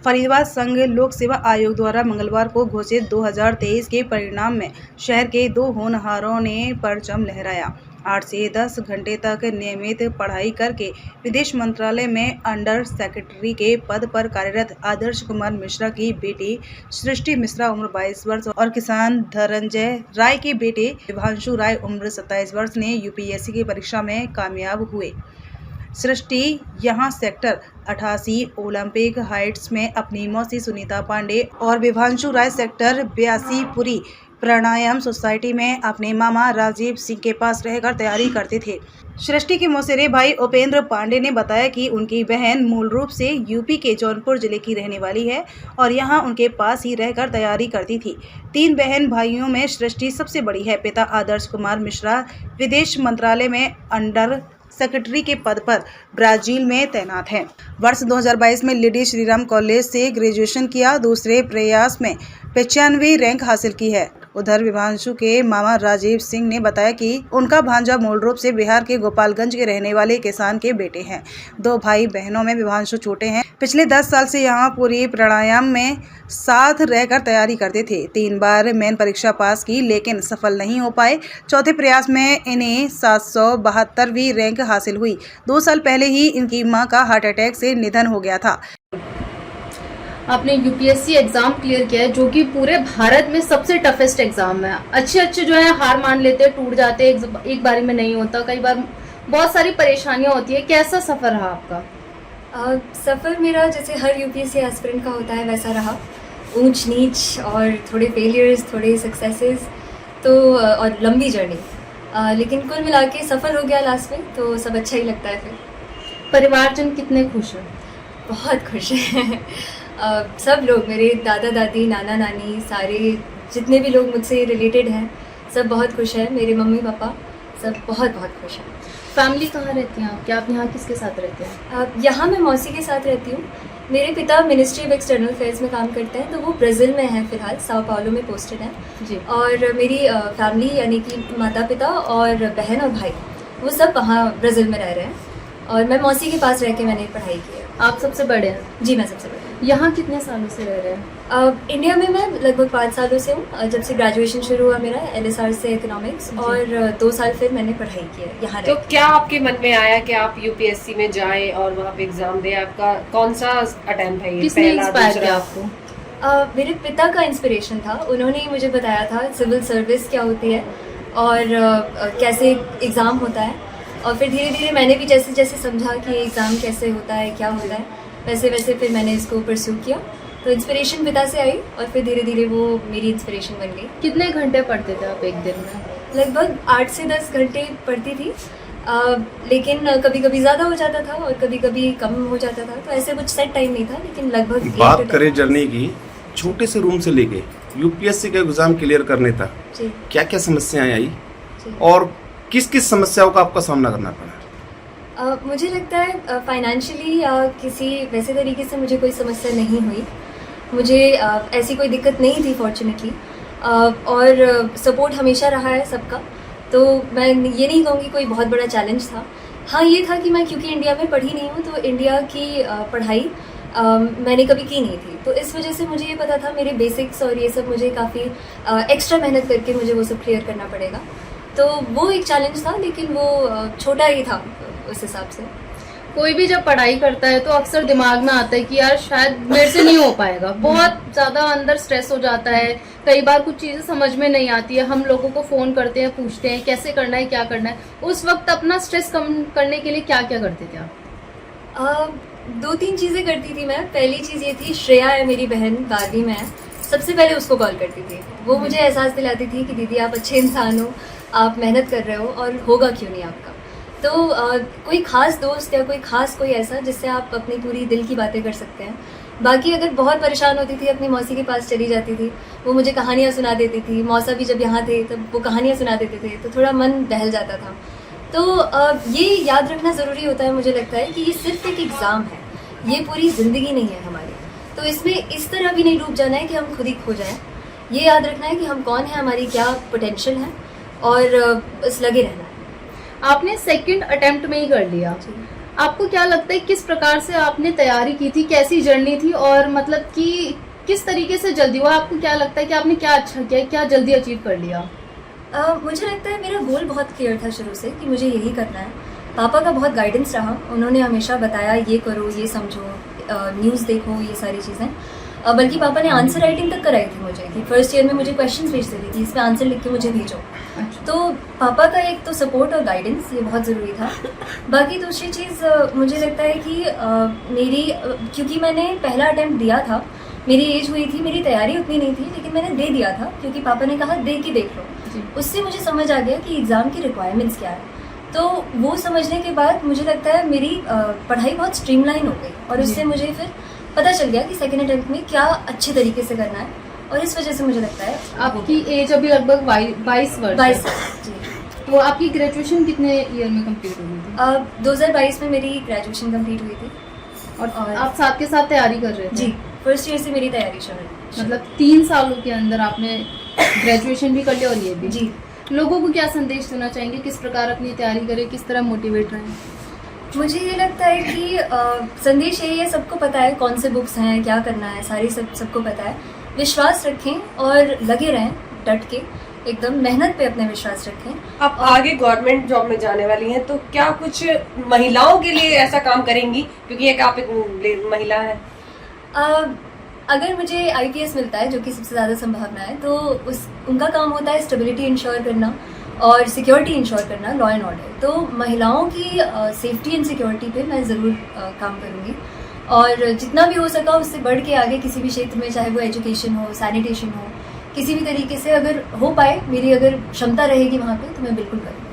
फरीदाबाद संघ लोक सेवा आयोग द्वारा मंगलवार को घोषित 2023 के परिणाम में शहर के 2 होनहारों ने परचम लहराया। 8 से 10 घंटे तक नियमित पढ़ाई करके विदेश मंत्रालय में अंडर सेक्रेटरी के पद पर कार्यरत आदर्श कुमार मिश्रा की बेटी सृष्टि मिश्रा उम्र 22 वर्ष और किसान धनंजय राय के बेटे विभांशु राय उम्र 27 वर्ष ने यूपीएससी की परीक्षा में कामयाब हुए। सृष्टि यहां सेक्टर 88 ओलंपिक हाइट्स में अपनी मौसी सुनीता पांडे और विभांशु राय सेक्टर 82 पुरी प्राणायाम सोसाइटी में अपने मामा राजीव सिंह के पास रहकर तैयारी करते थे। सृष्टि के मौसेरे भाई उपेंद्र पांडे ने बताया कि उनकी बहन मूल रूप से यूपी के जौनपुर जिले की रहने वाली है और यहां उनके पास ही रहकर तैयारी करती थी। 3 बहन भाइयों में सृष्टि सबसे बड़ी है। पिता आदर्श कुमार मिश्रा विदेश मंत्रालय में अंडर सेक्रेटरी के पद पर ब्राजील में तैनात हैं। वर्ष 2022 में लेडी श्रीराम कॉलेज से ग्रेजुएशन किया। दूसरे प्रयास में 95वीं रैंक हासिल की है। उधर विभांशु के मामा राजीव सिंह ने बताया कि उनका भांजा मूल रूप से बिहार के गोपालगंज के रहने वाले किसान के बेटे हैं। 2 भाई बहनों में विभांशु छोटे हैं। पिछले 10 साल से यहाँ पूरी प्राणायाम में साथ रहकर तैयारी करते थे। 3 बार मेन परीक्षा पास की लेकिन सफल नहीं हो पाए। चौथे प्रयास में इन्हें 772वीं रैंक हासिल हुई। 2 साल पहले ही इनकी मां का हार्ट अटैक से निधन हो गया था। आपने यूपीएससी एग्जाम क्लियर किया है जो कि पूरे भारत में सबसे टफेस्ट एग्जाम है। अच्छे जो है हार मान लेते हैं, टूट जाते हैं, एक बारी में नहीं होता, कई बार बहुत सारी परेशानियां होती है। कैसा सफर रहा आपका? सफ़र मेरा जैसे हर यूपीएससी एस्पिरेंट का होता है वैसा रहा। ऊंच नीच और थोड़े फेलियर्स, थोड़े सक्सेसेस, तो और लंबी जर्नी, लेकिन कुल मिला के सफल हो गया लास्ट में, तो सब अच्छा ही लगता है। फिर परिवारजन कितने खुश हैं? बहुत खुश हैं। सब लोग, मेरे दादा दादी, नाना नानी, सारे जितने भी लोग मुझसे रिलेटेड हैं सब बहुत खुश हैं। मेरे मम्मी पापा सब बहुत बहुत खुश हैं। फैमिली कहाँ रहती हैं आप? क्या आप यहाँ किसके साथ रहते हैं? यहाँ मैं मौसी के साथ रहती हूँ। मेरे पिता मिनिस्ट्री ऑफ एक्सटर्नल अफेयर्स में काम करते हैं, तो वो ब्राज़ील में हैं फ़िलहाल, साओ पाउलो में पोस्टेड हैं जी। और मेरी फैमिली यानी कि माता पिता और बहन और भाई वो सब वहाँ ब्राज़ील में रह रहे हैं और मैं मौसी के पास रह के मैंने पढ़ाई की है। आप सबसे बड़े हैं? जी, मैं सबसे बड़ी। यहाँ कितने सालों से रह रहे हैं? इंडिया में मैं लगभग 5 सालों से हूँ। जब से ग्रेजुएशन शुरू हुआ मेरा LSR से इकोनॉमिक्स, और 2 साल फिर मैंने पढ़ाई की है यहाँ। तो क्या आपके मन में आया कि आप यूपीएससी में जाएं और वहाँ पे एग्जाम दें? आपका कौन सा अटेम्प्ट है ये? किसने इंस्पायर किया आपको? मेरे पिता का इंस्पिरेशन था। उन्होंने ही मुझे बताया था सिविल सर्विस क्या होती है और कैसे एग्ज़ाम होता है, और फिर धीरे धीरे मैंने भी जैसे जैसे समझा कि एग्ज़ाम कैसे होता है, क्या होता है, वैसे वैसे फिर मैंने इसको परस्यू किया। तो इंस्पिरेशन पिता से आई और फिर धीरे धीरे वो मेरी इंस्पिरेशन बन गई। कितने घंटे पढ़ते थे आप एक दिन में? लगभग 8 से 10 घंटे पढ़ती थी, लेकिन कभी कभी ज़्यादा हो जाता था और कभी कभी कम हो जाता था, तो ऐसे कुछ सेट टाइम नहीं था, लेकिन लगभग। बात करें जर्नी की, छोटे से रूम से लेके यूपीएससी का एग्जाम क्लियर करने तक जी, क्या क्या समस्याएं आई जी। और किस किस समस्याओं का आपका सामना करना पड़ा? मुझे लगता है फाइनेंशियली या किसी वैसे तरीके से मुझे कोई समस्या नहीं हुई। मुझे ऐसी कोई दिक्कत नहीं थी फॉर्चुनेटली, और सपोर्ट हमेशा रहा है सबका, तो मैं ये नहीं कहूँगी कोई बहुत बड़ा चैलेंज था। हाँ, ये था कि मैं क्योंकि इंडिया में पढ़ी नहीं हूँ, तो इंडिया की पढ़ाई मैंने कभी की नहीं थी, तो इस वजह से मुझे ये पता था मेरे बेसिक्स और ये सब मुझे काफ़ी एक्स्ट्रा मेहनत करके मुझे वो सब क्लियर करना पड़ेगा। तो वो एक चैलेंज था, लेकिन वो छोटा ही था उस हिसाब से। कोई भी जब पढ़ाई करता है तो अक्सर दिमाग में आता है कि यार शायद मेरे से नहीं हो पाएगा। बहुत ज़्यादा अंदर स्ट्रेस हो जाता है, कई बार कुछ चीज़ें समझ में नहीं आती है। हम लोगों को फ़ोन करते हैं, पूछते हैं कैसे करना है, क्या करना है। उस वक्त अपना स्ट्रेस कम करने के लिए क्या क्या करते थे आप? 2-3 चीज़ें करती थी मैं। पहली चीज़ ये थी, श्रेया है मेरी बहन, 12वीं में है, सबसे पहले उसको कॉल करती थी। वो मुझे एहसास दिलाती थी कि दीदी आप अच्छे इंसान हो, आप मेहनत कर रहे हो और होगा क्यों नहीं आपका। तो कोई ख़ास दोस्त या कोई ख़ास कोई ऐसा जिससे आप अपनी पूरी दिल की बातें कर सकते हैं। बाकी अगर बहुत परेशान होती थी, अपनी मौसी के पास चली जाती थी, वो मुझे कहानियाँ सुना देती थी। मौसा भी जब यहाँ थे तब वो कहानियाँ सुना देते थे, तो थोड़ा मन बहल जाता था। तो ये याद रखना ज़रूरी होता है, मुझे लगता है कि ये सिर्फ एक एग्ज़ाम है, ये पूरी ज़िंदगी नहीं है हमारी। तो इसमें इस तरह भी नहीं डूब जाना है कि हम खुद ही खो जाएं। ये याद रखना है कि हम कौन है, हमारी क्या पोटेंशियल है, और बस लगे रहना है। आपने सेकंड अटेम्प्ट में ही कर लिया। आपको क्या लगता है किस प्रकार से आपने तैयारी की थी, कैसी जर्नी थी, और मतलब कि किस तरीके से जल्दी हुआ? आपको क्या लगता है कि आपने क्या अच्छा किया, क्या जल्दी अचीव कर लिया? मुझे लगता है मेरा गोल बहुत क्लियर था शुरू से कि मुझे यही करना है। पापा का बहुत गाइडेंस रहा, उन्होंने हमेशा बताया ये करो, ये समझो, न्यूज़ देखो, ये सारी चीज़ें। बल्कि पापा ने आंसर राइटिंग तक कराई थी मुझे, कि फर्स्ट ईयर में मुझे क्वेश्चंस भेजते थे कि इसमें आंसर लिख के मुझे भेजो। तो पापा का एक तो सपोर्ट और गाइडेंस ये बहुत ज़रूरी था। बाकी दूसरी चीज़ मुझे लगता है कि क्योंकि मैंने पहला अटैम्प्ट दिया था, मेरी एज हुई थी, मेरी तैयारी उतनी नहीं थी, लेकिन मैंने दे दिया था क्योंकि पापा ने कहा दे के देख लो। उससे मुझे समझ आ गया कि एग्ज़ाम की रिक्वायरमेंट्स क्या है। तो वो समझने के बाद मुझे लगता है मेरी पढ़ाई बहुत स्ट्रीमलाइन हो गई, और उससे मुझे फिर पता चल गया कि सेकेंड अटेम्प्ट में क्या अच्छे तरीके से करना है, और इस वजह से मुझे लगता है आपकी एज अभी लगभग 22 वर्ष 22 जी। तो आपकी ग्रेजुएशन कितने ईयर में कंप्लीट हो गई थी? 2022 में मेरी ग्रेजुएशन कंप्लीट हुई थी, और आप साथ के साथ तैयारी कर रहे थे? जी, फर्स्ट ईयर से मेरी तैयारी शुरू। मतलब 3 सालों के अंदर आपने ग्रेजुएशन भी कर लिया और ये भी। जी। लोगों को क्या संदेश देना चाहेंगे, किस प्रकार अपनी तैयारी करें, किस तरह मोटिवेट रहें? मुझे ये लगता है कि संदेश यही है, सबको पता है कौन से बुक्स हैं, क्या करना है, सबको पता है। विश्वास रखें और लगे रहें, डट के एकदम मेहनत पे अपने विश्वास रखें। आप आगे गवर्नमेंट जॉब में जाने वाली हैं, तो क्या कुछ महिलाओं के लिए ऐसा काम करेंगी, क्योंकि आप एक महिला हैं? अगर मुझे आईपीएस मिलता है, जो कि सबसे ज़्यादा संभावना है, तो उनका काम होता है स्टेबिलिटी इंश्योर करना और सिक्योरिटी इंश्योर करना, लॉ एंड ऑर्डर। तो महिलाओं की सेफ्टी एंड सिक्योरिटी पे मैं ज़रूर काम करूँगी, और जितना भी हो सका उससे बढ़ के आगे किसी भी क्षेत्र में, चाहे वो एजुकेशन हो, सैनिटेशन हो, किसी भी तरीके से अगर हो पाए, मेरी अगर क्षमता रहेगी वहाँ पे, तो मैं बिल्कुल करूँगी।